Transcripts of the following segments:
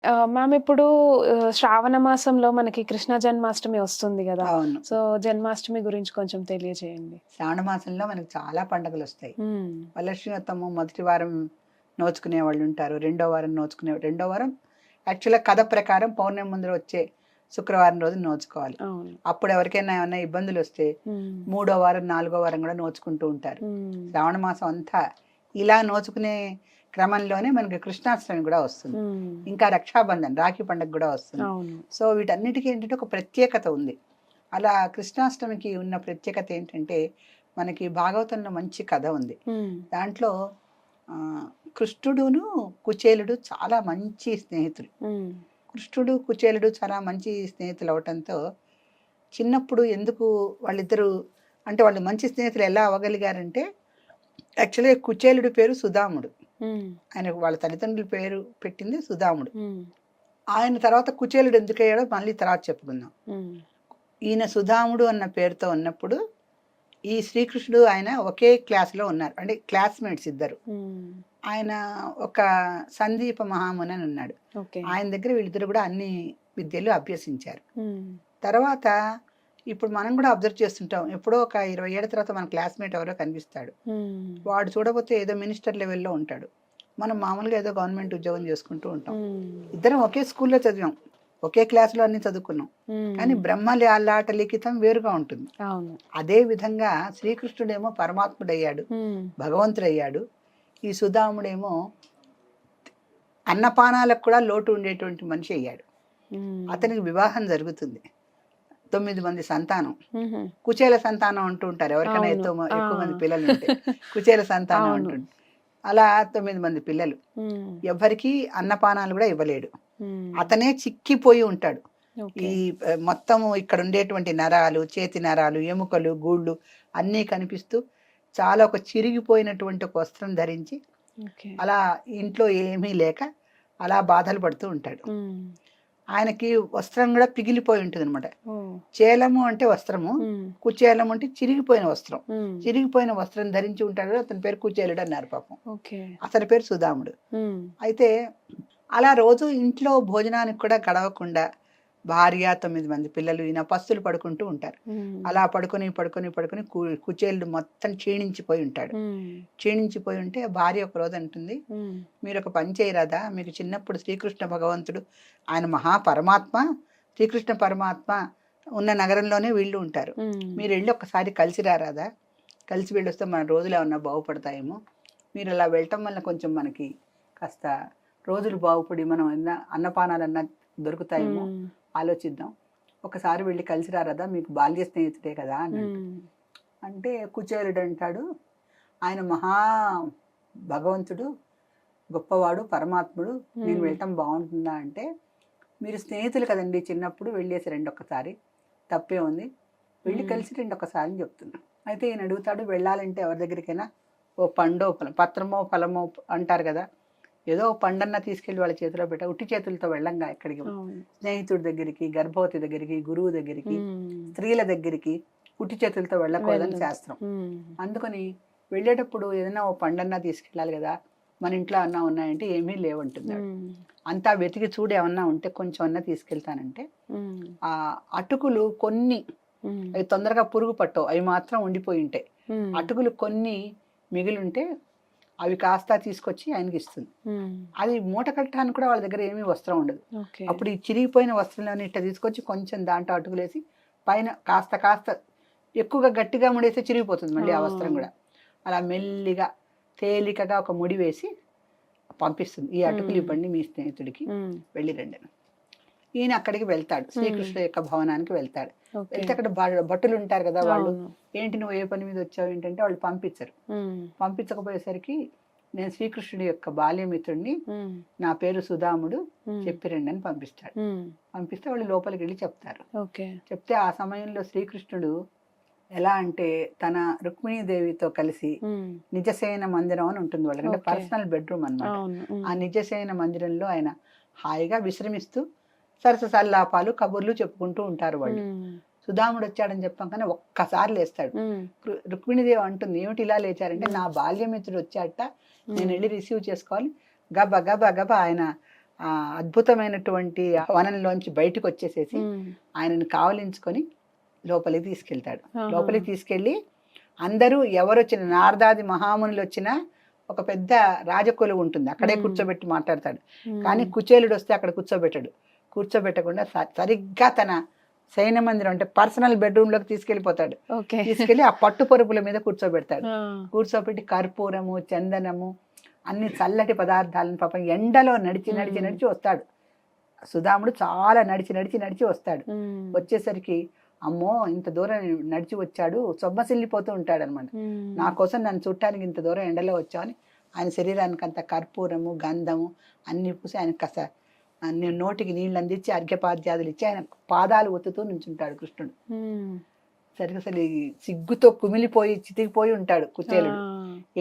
Ma'am ఇప్పుడు శ్రావణ మాసంలో మనకి కృష్ణ జన్మాష్టమి వస్తుంది గదా! అవును. సో, జన్మాష్టమి గురించి కొంచెం తెలియజేయండి. శ్రావణ మాసంలో మనకు చాలా పండుగలొస్తాయి. హ్మ్. వరలక్ష్మి వ్రతము మొదటి వారం నోచుకునే వాళ్ళుంటారు. రెండో వారం రెండో వారం యాక్చువల్‌గా కథ ప్రకారం పౌర్ణమి ముందర వచ్చే శుక్రవారం రోజు నోచుకోవాలి. అవును. అప్పుడు ఎవరికైనా ఏమన్నా ఇబ్బందులొస్తే హ్మ్. మూడో వారం, నాలుగో వారం గూడా నోచుకుంటూ ఉంటారు. హ్మ్. శ్రావణ మాసం అంతా ఇలా నోచుకునే క్రమంలోనే మనకి కృష్ణాష్టమి గూడా వస్తుంది. హ్మ్. ఇంకా రక్షాబంధన్ రాఖీ పండగ గూడా వస్తుంది. అవును. సో, వీటన్నిటికి ఏంటంటే ఒక ప్రత్యేకత ఉంది. అలా కృష్ణాష్టమికి ఉన్న ప్రత్యేకత ఏంటంటే, మనకి భాగవతంలో మంచి కథ ఉంది. హ్మ్. దాంట్లో కృష్ణుడును, కుచేలుడు చాలా మంచి స్నేహితులు. హ్మ్. కృష్ణుడు, కుచేలుడు చాలా మంచి స్నేహితులు అవ్వటంతో, చిన్నప్పుడు ఎందుకు వాళ్ళిద్దరూ అంటే వాళ్ళు మంచి స్నేహితులు ఎలా అవ్వగలిగారంటే, యాక్చువల్‌గా కుచేలుడి పేరు సుదాముడు. హ్మ్. ఆయనకు వాళ్ళ తల్లిదండ్రుల పేరు పెట్టింది సుదాముడు. హ్మ్. ఆయన తర్వాత కుచేలుడు ఎందుకయ్యాడో మళ్ళీ తర్వాత చెప్పుకుందాం. హ్మ్. ఈయన సుధాముడు అన్న పేరుతో ఉన్నప్పుడు ఈ శ్రీకృష్ణుడు ఆయన ఒకే క్లాస్‌లో ఉన్నారు. అంటే క్లాస్‌మేట్స్ ఇద్దరు. హ్మ్. ఆయన ఒక సందీప మహాముని అని ఉన్నాడు. ఓకే. ఆయన దగ్గర వీళ్ళిద్దరు కూడా అన్ని విద్యలు అభ్యసించారు. హ్మ్. తర్వాత ఇప్పుడు మనం కూడా అబ్జర్వ్ చేస్తుంటాం. ఎప్పుడో ఒక 20 ఏళ్ల తర్వాత మన క్లాస్‌మేట్ ఎవరో కనిపిస్తాడు. హ్మ్. వాడు చూడకపోతే ఏదో మినిస్టర్ లెవెల్‌లో ఉంటాడు. మనం మామూలుగా ఏదో గవర్నమెంట్ ఉద్యోగం చేసుకుంటూ ఉంటాం. హ్మ్. ఇద్దరం ఒకే స్కూల్‌లో చదివాం. ఒకే క్లాస్‌లో అన్నీ చదువుకున్నాం. కానీ హ్మ్. బ్రహ్మలాట లిఖితం వేరుగా ఉంటుంది. అవును. అదే విధంగా శ్రీకృష్ణుడేమో పరమాత్ముడయ్యాడు, హ్మ్. భగవంతుడయ్యాడు. ఈ సుధాముడేమో అన్నపానాలకు కూడా లోటు ఉండేటువంటి మనిషి అయ్యాడు. హ్మ్. అతనికి వివాహం జరుగుతుంది. 9 మంది సంతానం. హుహు. కుచేల సంతానం అంటూ ఉంటారు. ఎవరికైనా అవును. ఆ! ఎక్కువ మంది పిల్లలుంటే. కుచేల సంతానం అవును. అంటుంటారు. అలా 9 మంది పిల్లలు. హ్మ్. ఎవ్వరికీ అన్నపానాలు కూడా ఇవ్వలేడు. హ్మ్. అతనే చిక్కిపోయి ఉంటాడు. ఓకే. ఈ మొత్తము ఇక్కడ ఉండేటువంటి నరాలు, చేతి నరాలు, ఎముకలు, గూళ్ళు అన్నీ కనిపిస్తూ చాలా ఒక చిరిగిపోయినటువంటి ఒక వస్త్రం ధరించి ఓకే. అలా ఇంట్లో ఏమీ లేక అలా బాధలు పడుతూ ఉంటాడు. హ్మ్. ఆయనకి వస్త్రం కూడా పిగిలిపోయి ఉంటుందన్నమాట. ఓహ్! చేలము అంటే వస్త్రము, హ్మ్. కుచేలం అంటే చిరిగిపోయిన వస్త్రం. హ్మ్. చిరిగిపోయిన వస్త్రం ధరించి ఉంటాడు. అతని పేరు కుచేలుడు అన్నారు పాపం. ఓకే. అతని పేరు సుధాముడు. హ్మ్. అయితే అలా రోజు ఇంట్లో భోజనానికి కూడా గడవకుండా భార్య, 9 మంది పిల్లలు, ఈయన పస్తులు పడుకుంటూ ఉంటారు. హ్మ్. అలా పడుకొని కుచేలుడు మొత్తం క్షీణించిపోయి ఉంటాడు. హ్మ్. క్షీణించిపోయి ఉంటే భార్య ఒకరోజు అంటుంది, హ్మ్. మీరొక పని చేయరాదా? మీకు చిన్నప్పుడు శ్రీకృష్ణ భగవంతుడు ఆయన మహాపరమాత్మ, శ్రీకృష్ణ పరమాత్మ ఉన్న నగరంలోనే వీళ్ళు ఉంటారు. హ్మ్. మీరెళ్ళి ఒక్కసారి కలిసి రారాదా? కలిసి వెళ్ళొస్తే మన రోజులేమన్నా బాగుపడతాయేమో. మీరలా వెళ్ళటం వల్ల కొంచెం మనకి కాస్త రోజులు బాగుపడి మనం అన్నపానాలన్నా దొరుకుతాయేమో హ్మ్. ఆలోచిద్దాం. ఒకసారి వెళ్ళి కలిసి రారాదా? మీకు బాల్య స్నేహితుడే కదా అనంట. హ్మ్. అంటే కుచేలుడు అంటాడు, ఆయన మహా భగవంతుడు, గొప్పవాడు, పరమాత్ముడు. నేను హ్మ్. వెళ్ళటం బాగుంటుందా అంటే, మీరు స్నేహితులు కదండి చిన్నప్పుడు వెళ్ళేసి రండి ఒక్కసారి. తప్పే ఉంది. వెళ్ళి హ్మ్. కలిసి రండి ఒక్కసారి అని చెప్తున్నా. అయితే ఈయన అడుగుతాడు, వెళ్ళాలంటే ఎవరి దగ్గరికైనా ఓ పండో పత్రమో ఫలమో అంటారు కదా, ఏదో ఓ పండన్నా తీసుకెళ్ళి వాళ్ళ చేతిలో పెట్ట ఉట్టి చేతులతో వెళ్ళంగా ఎక్కడికి. అవును. స్నేహితుడి దగ్గరికి, గర్భవతి దగ్గరికి, గురువు దగ్గరికి, హ్మ్. స్త్రీల దగ్గరికి ఉట్టి చేతులతో వెళ్ళకూడదని వెళ్ళొద్దు. శాస్త్రం. హ్మ్. అందుకని వెళ్ళేటప్పుడు ఏదైనా ఓ పండన్నా తీసుకెళ్ళాలి కదా, మన ఇంట్లో అన్నా ఉన్నాయంటే ఏమీ లేవంటున్నాడు. హ్మ్. అంతా వెతికి చూడు ఏమన్నా ఉంటే కొంచెం అన్నా తీసుకెళ్తానంటే, హ్మ్. ఆ అటుకులు కొన్ని హ్మ్. అవి తొందరగా పురుగు పట్టవు, అవి మాత్రం ఉండిపోయి ఉంటాయి. హ్మ్. అటుకులు కొన్ని మిగిలింటే అవి కాస్త తీసుకొచ్చి ఆయనకి ఇస్తుంది. హ్మ్. అది మూట కట్టడానికి కూడా వాళ్ళ దగ్గర ఏమీ వస్త్రం ఉండదు. ఓకే. అప్పుడు ఈ చిరిగిపోయిన వస్త్రంలోని ఇట్ట తీసుకొచ్చి కొంచెం దాంట్లో అటుకులేసి పైన కాస్త కాస్త ఎక్కువగా గట్టిగా ముడేస్తే చిరిగిపోతుంది మళ్ళీ ఆ వస్త్రం కూడా. ఆ! అలా మెల్లిగా తేలికగా ఒక ముడి వేసి పంపిస్తుంది. ఈ అటుకులు హ్మ్. ఇవ్వండి మీ స్నేహితుడికి, హ్మ్. వెళ్ళి రండి అని. ఈయన అక్కడికి వెళ్తాడు. హ్మ్. శ్రీకృష్ణుడు యొక్క భవనానికి వెళ్తాడు. ఓకే. వెళ్తే అక్కడ భటులు ఉంటారు కదా, వాళ్ళు అవును. ఏంటి నువ్వు ఏ పని మీద వచ్చావు ఏంటంటే వాళ్ళు పంపించరు. హ్మ్. పంపించకపోయేసరికి నేను శ్రీకృష్ణుడి యొక్క బాల్యమిత్రుడిని, హ్మ్. నా పేరు సుధాముడు, హ్మ్. చెప్పిరండి అని పంపిస్తాడు. హ్మ్. పంపిస్తే వాళ్ళు లోపలికి వెళ్ళి చెప్తారు. ఓకే. చెప్తే ఆ సమయంలో శ్రీకృష్ణుడు ఎలా అంటే తన రుక్మిణీదేవితో కలిసి హ్మ్. నిజశయన మందిరం అని ఉంటుంది వాళ్ళకి, అంటే ఓకే. పర్సనల్ బెడ్రూమ్ అనమాట. అవును. ఆ హ్మ్. నిజశయన మందిరంలో ఆయన హాయిగా విశ్రమిస్తూ సరస సల్లాపాలు కబుర్లు చెప్పుకుంటూ ఉంటారు వాళ్ళు. హ్మ్. సుధాముడు వచ్చాడని చెప్పంగానే ఒక్కసారి లేస్తాడు. హ్మ్. రుక్మిణీదేవి అంటుంది, ఏమిటి ఇలా లేచారంటే, హ్మ్. నా బాల్యమిత్రుడు వచ్చాట, నేను హ్మ్. వెళ్ళి రిసీవ్ చేసుకోవాలి. గబ గబ గబ ఆయన ఆ అద్భుతమైనటువంటి వనంలోంచి బయటకు వచ్చేసేసి ఆయనను కావలించుకొని లోపలికి తీసుకెళ్తాడు. లోపలికి తీసుకెళ్ళి అందరూ ఎవరు వచ్చిన నారదాది మహామునులు వచ్చినా ఒక పెద్ద రాజకొలువు ఉంటుంది, అక్కడే కూర్చోబెట్టి మాట్లాడతాడు. కానీ కుచేలుడు వస్తే అక్కడ కూర్చోబెట్టాడు. కూర్చోబెట్టకుండా సరిగ్గా తన సైన్య మందిరం అంటే పర్సనల్ బెడ్రూమ్ లోకి తీసుకెళ్లిపోతాడు. తీసుకెళ్లి ఆ పట్టు పరుపుల మీద కూర్చోబెడతాడు. కూర్చోబెట్టి కర్పూరము, చందనము, అన్ని చల్లటి పదార్థాలను పాపం ఎండలో నడిచి నడిచి నడిచి వస్తాడు. సుధాముడు చాలా నడిచి నడిచి నడిచి వస్తాడు. వచ్చేసరికి అమ్మో ఇంత దూరం నడిచి వచ్చాడు, సొమ్మసిల్లిపోతూ ఉంటాడు అనమాట. నా కోసం నన్ను చుట్టానికి ఇంత దూరం ఎండలో వచ్చావని ఆయన శరీరానికి అంత కర్పూరము, గంధము అన్ని పూసి ఆయన కాస్త నోటికి నీళ్ళు అందించి అర్ఘ్యపాద్యాదులు ఇచ్చి ఆయన పాదాలు ఒత్తుతూ నుంచుంటాడు కృష్ణుడు. సరిగ్గా అసలు సిగ్గుతో కుమిలిపోయి చితికిపోయి ఉంటాడు కుచేలుడు.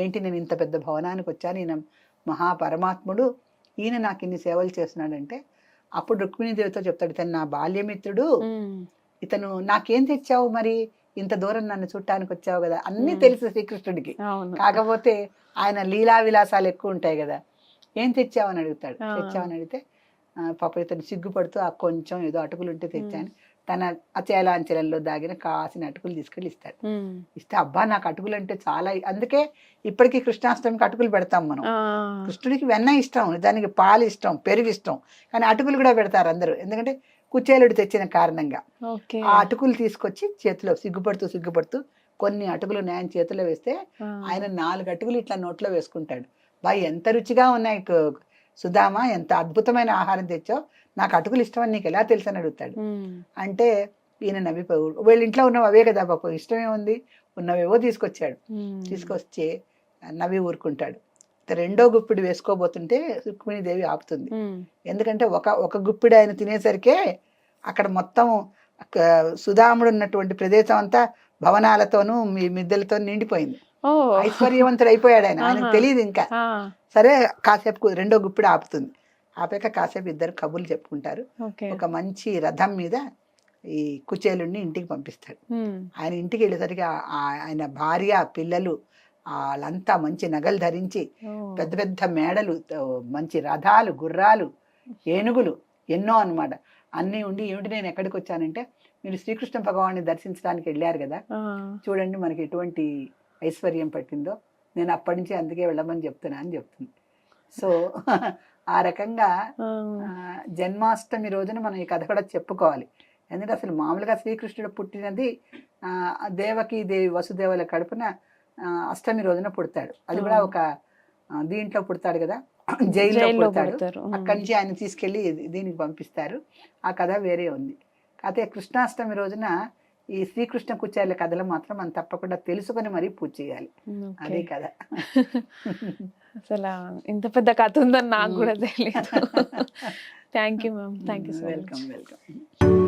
ఏంటి నేను ఇంత పెద్ద భవనానికి వచ్చాను, ఈయన మహాపరమాత్ముడు, ఈయన నాకు ఇన్ని సేవలు చేస్తున్నాడంటే అప్పుడు రుక్మిణీదేవితో చెప్తాడు, ఇతను నా బాల్యమిత్రుడు, ఇతను నాకేం తెచ్చావు మరి, ఇంత దూరం నన్ను చుట్టానికి వచ్చావు కదా, అన్నీ తెలుసు శ్రీకృష్ణుడికి. కాకపోతే ఆయన లీలా విలాసాలు ఎక్కువ ఉంటాయి కదా, ఏం తెచ్చావని అడుగుతాడు. తెచ్చావని అడిగితే పాప ఇతను సిగ్గుపడుతూ ఆ కొంచెం ఏదో అటుకులు ఉంటే తెచ్చాను, తన అచేలాంచలంలో దాగిన కాసిన అటుకులు తీసుకెళ్ళి ఇస్తాడు. ఇస్తే అబ్బా నాకు అటుకులు అంటే చాలా, అందుకే ఇప్పటికీ కృష్ణాష్టమికి అటుకులు పెడతాం మనం. కృష్ణుడికి వెన్న ఇష్టం, దానికి పాలు ఇష్టం, పెరుగు ఇష్టం, కానీ అటుకులు కూడా పెడతారు అందరూ, ఎందుకంటే కుచేలుడు తెచ్చిన కారణంగా. ఆ అటుకులు తీసుకొచ్చి చేతిలో సిగ్గుపడుతూ కొన్ని అటుకులు ఆయన చేతిలో వేస్తే ఆయన 4 అటుకులు ఇట్లా నోట్లో వేసుకుంటాడు. బా ఎంత రుచిగా ఉన్నాయి సుధామా, ఎంత అద్భుతమైన ఆహారం తెచ్చావు, నాకు అటుకులు ఇష్టమని నీకు ఎలా తెలుసు అని అడుగుతాడు. అంటే ఈయన నవ్విపోయి, వీళ్ళ ఇంట్లో ఉన్నవి అవే కదా పాప, ఇష్టమే ఉంది, ఉన్నవేవో తీసుకొచ్చాడు. తీసుకొచ్చి నవ్వి ఊరుకుంటాడు. రెండో గుప్పిడి వేసుకోబోతుంటే రుక్మిణీదేవి ఆపుతుంది. ఎందుకంటే ఒక గుప్పిడి ఆయన తినేసరికే అక్కడ మొత్తం సుధాముడు ఉన్నటువంటి ప్రదేశం అంతా భవనాలతోనూ మిద్దెలతో నిండిపోయింది. ఐశ్వర్యవంతుడు అయిపోయాడు ఆయన, ఆయనకు తెలియదు ఇంకా. సరే కాసేపు రెండో గుప్పిడి ఆపుతుంది. ఆపాక కాసేపు ఇద్దరు కబుర్లు చెప్పుకుంటారు. ఒక మంచి రథం మీద ఈ కుచేలుడిని ఇంటికి పంపిస్తాడు. ఆయన ఇంటికి వెళ్ళేసరికి ఆయన భార్య, పిల్లలు వాళ్ళంతా మంచి నగలు ధరించి, పెద్ద పెద్ద మేడలు, మంచి రథాలు, గుర్రాలు, ఏనుగులు ఎన్నో అన్నమాట అన్నీ ఉండి, ఏమిటి నేను ఎక్కడికి వచ్చానంటే, మీరు శ్రీకృష్ణ భగవాన్ని దర్శించడానికి వెళ్ళారు కదా, చూడండి మనకి ఎటువంటి ఐశ్వర్యం పట్టిందో, నేను అప్పటి నుంచి అందుకే వెళ్ళమని చెప్తున్నా అని చెప్తుంది. సో ఆ రకంగా జన్మాష్టమి రోజున మనం ఈ కథ కూడా చెప్పుకోవాలి. ఎందుకంటే అసలు మామూలుగా శ్రీకృష్ణుడు పుట్టినది దేవకి దేవి వసుదేవుల కడుపున అష్టమి రోజున పుడతాడు. అది కూడా ఒక దీంట్లో పుడతాడు కదా, జైల్లో పుడతాడు. అక్కడి నుంచి ఆయన తీసుకెళ్లి దీనికి పంపిస్తారు. ఆ కథ వేరే ఉంది. అయితే కృష్ణాష్టమి రోజున ఈ శ్రీకృష్ణ కుచేల కథలు మాత్రం మనం తప్పకుండా తెలుసుకొని మరీ పూజ చేయాలి. అదే కదా. అసలు ఇంత పెద్ద కథ ఉందని నాకు కూడా తెలియదు. Thank you ma'am. Thank you so much. Welcome.